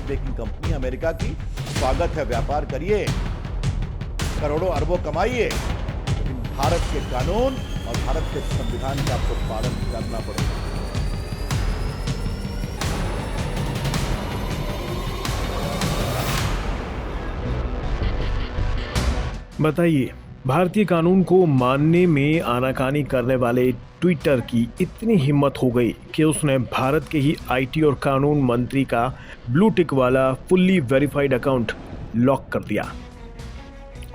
Breaking company America की। स्वागत है, व्यापार करिए, करोड़ों अरबों कमाइए, लेकिन भारत के कानून और भारत के संविधान का आपको पालन करना पड़ेगा। बताइए, भारतीय कानून को मानने में आनाकानी करने वाले ट्विटर की इतनी हिम्मत हो गई कि उसने भारत के ही आईटी और कानून मंत्री का ब्लू टिक वाला फुल्ली वेरीफाइड अकाउंट लॉक कर दिया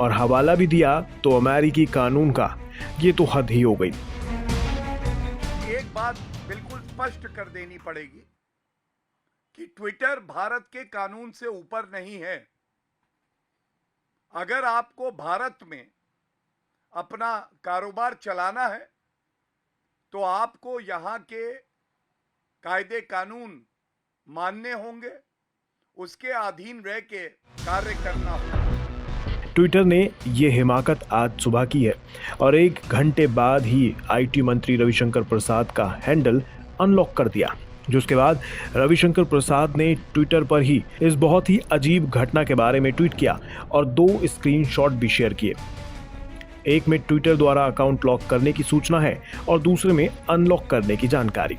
और हवाला भी दिया तो अमेरिकी कानून का। ये तो हद ही हो गई। एक बात बिल्कुल स्पष्ट कर देनी पड़ेगी कि ट्विटर भारत के कानून से ऊपर नहीं है। अगर आपको भारत में अपना कारोबार चलाना है तो आपको यहां के कायदे कानून मानने होंगे, उसके अधीन रह के कार्य करना होगा। ट्विटर ने ये हिमाकत आज सुबह की है और 1 घंटे बाद ही आईटी मंत्री रविशंकर प्रसाद का हैंडल अनलॉक कर दिया, जिसके बाद रविशंकर प्रसाद ने ट्विटर पर ही इस बहुत ही अजीब घटना के बारे में ट्वीट किया और 2 स्क्रीनशॉट भी शेयर किए। एक में ट्विटर द्वारा अकाउंट लॉक करने की सूचना है और दूसरे में अनलॉक करने की जानकारी।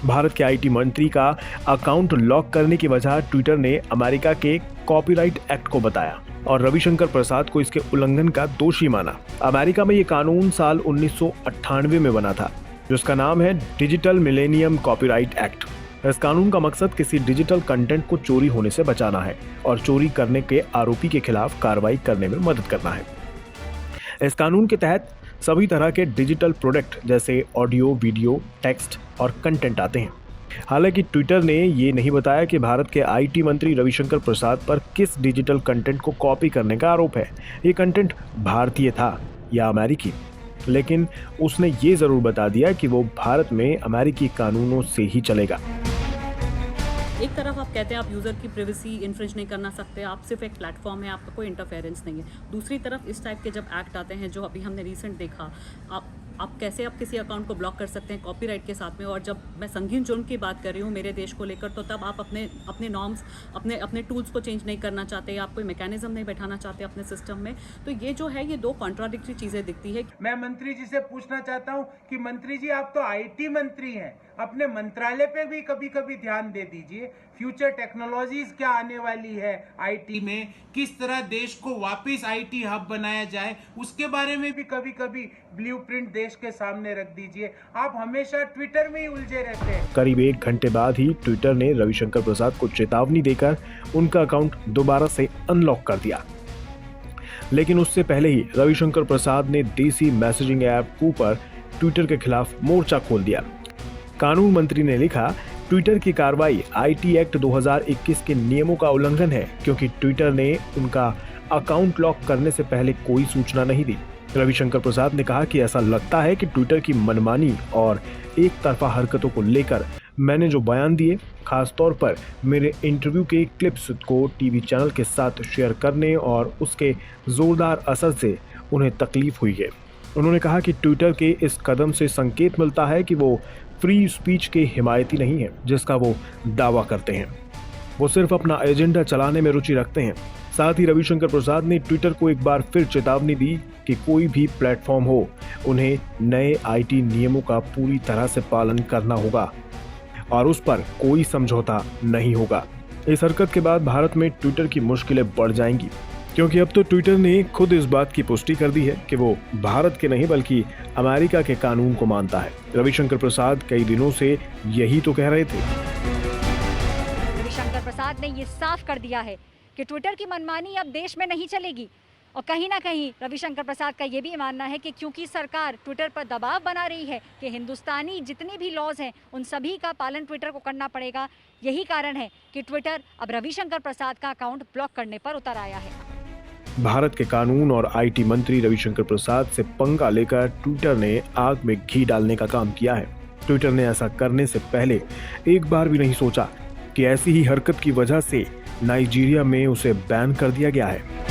भारत के आईटी मंत्री का अकाउंट लॉक करने की वजह ट्विटर ने अमेरिका के कॉपीराइट एक्ट को बताया और रविशंकर प्रसाद को इसके उल्लंघन का दोषी माना। अमेरिका में ये कानून साल 1998 में बना था, जिसका नाम है डिजिटल मिलेनियम कॉपीराइट एक्ट। इस कानून का मकसद किसी डिजिटल कंटेंट को चोरी होने से बचाना है और चोरी करने के आरोपी के खिलाफ कार्रवाई करने में मदद करना है। इस कानून के तहत सभी तरह के डिजिटल प्रोडक्ट जैसे ऑडियो, वीडियो, टेक्स्ट और कंटेंट आते हैं। हालांकि ट्विटर ने ये नहीं बताया कि भारत के आईटी मंत्री रविशंकर प्रसाद पर किस डिजिटल कंटेंट को कॉपी करने का आरोप है। ये कंटेंट भारतीय था या अमेरिकी, लेकिन उसने ये जरूर बता दिया कि वो भारत में अमेरिकी कानूनों से ही चलेगा। एक तरफ आप कहते हैं आप यूज़र की प्राइवेसी इन्फ्रिंज नहीं करना सकते, आप सिर्फ एक प्लेटफॉर्म है, आपका कोई इंटरफेरेंस नहीं है। दूसरी तरफ इस टाइप के जब एक्ट आते हैं जो अभी हमने रिसेंट देखा, आप कैसे आप किसी अकाउंट को ब्लॉक कर सकते हैं कॉपीराइट के साथ में। और जब मैं संगीन जुर्म की बात कर रही हूँ मेरे देश को लेकर, तो तब आप अपने नॉर्म्स, अपने टूल्स को चेंज नहीं करना चाहते, आप कोई मैकेनिज्म नहीं बैठाना चाहते अपने सिस्टम में। तो ये जो है, ये 2 कॉन्ट्राडिक्टरी चीज़ें दिखती है। मैं मंत्री जी से पूछना चाहता हूँ कि मंत्री जी, आप तो आईटी मंत्री हैं, अपने मंत्रालय पे भी कभी कभी ध्यान दे दीजिए। फ्यूचर टेक्नोलॉजीज क्या आने वाली है आईटी में, किस तरह देश को वापस आईटी हब बनाया जाए, उसके बारे में भी कभी कभी ब्लूप्रिंट देश के सामने रख दीजिए। आप हमेशा ट्विटर में ही उलझे रहते हैं। करीब 1 घंटे बाद ही ट्विटर ने रविशंकर प्रसाद को चेतावनी देकर उनका अकाउंट दोबारा से अनलॉक कर दिया। लेकिन उससे पहले ही रविशंकर प्रसाद ने देसी मैसेजिंग ऐप कूपर ट्विटर के खिलाफ मोर्चा खोल दिया। कानून मंत्री ने लिखा, ट्विटर की कार्रवाई आईटी एक्ट 2021 के नियमों का उल्लंघन है क्योंकि ट्विटर ने उनका अकाउंट लॉक करने से पहले कोई सूचना नहीं दी। रविशंकर प्रसाद ने कहा कि ऐसा लगता है कि ट्विटर की मनमानी और एक तरफा हरकतों को लेकर मैंने जो बयान दिए, खासतौर पर मेरे इंटरव्यू के क्लिप्स को टीवी चैनल के साथ शेयर करने और उसके जोरदार असर से उन्हें तकलीफ हुई है। उन्होंने कहा कि ट्विटर के इस कदम से संकेत मिलता है कि वो फ्री स्पीच के हिमायती नहीं है, जिसका वो दावा करते हैं। वो सिर्फ अपना एजेंडा चलाने में रुचि रखते हैं। साथ ही रविशंकर प्रसाद ने ट्विटर को एक बार फिर चेतावनी दी कि कोई भी प्लेटफॉर्म हो, उन्हें नए आईटी नियमों का पूरी तरह से पालन करना होगा और उस पर कोई समझौता नहीं होगा। इस हरकत के बाद भारत में ट्विटर की मुश्किलें बढ़ जाएंगी, क्योंकि अब तो ट्विटर ने खुद इस बात की पुष्टि कर दी है कि वो भारत के नहीं बल्कि अमेरिका के कानून को मानता है। रविशंकर प्रसाद कई दिनों से यही तो कह रहे थे। रविशंकर प्रसाद ने ये साफ कर दिया है कि ट्विटर की मनमानी अब देश में नहीं चलेगी। और कहीं ना कहीं रविशंकर प्रसाद का ये भी मानना है कि क्योंकि सरकार ट्विटर पर दबाव बना रही है कि हिंदुस्तानी जितने भी लॉज हैं उन सभी का पालन ट्विटर को करना पड़ेगा, यही कारण है कि ट्विटर अब रविशंकर प्रसाद का अकाउंट ब्लॉक करने पर उतर आया है। भारत के कानून और आईटी मंत्री रविशंकर प्रसाद से पंगा लेकर ट्विटर ने आग में घी डालने का काम किया है। ट्विटर ने ऐसा करने से पहले एक बार भी नहीं सोचा कि ऐसी ही हरकत की वजह से नाइजीरिया में उसे बैन कर दिया गया है।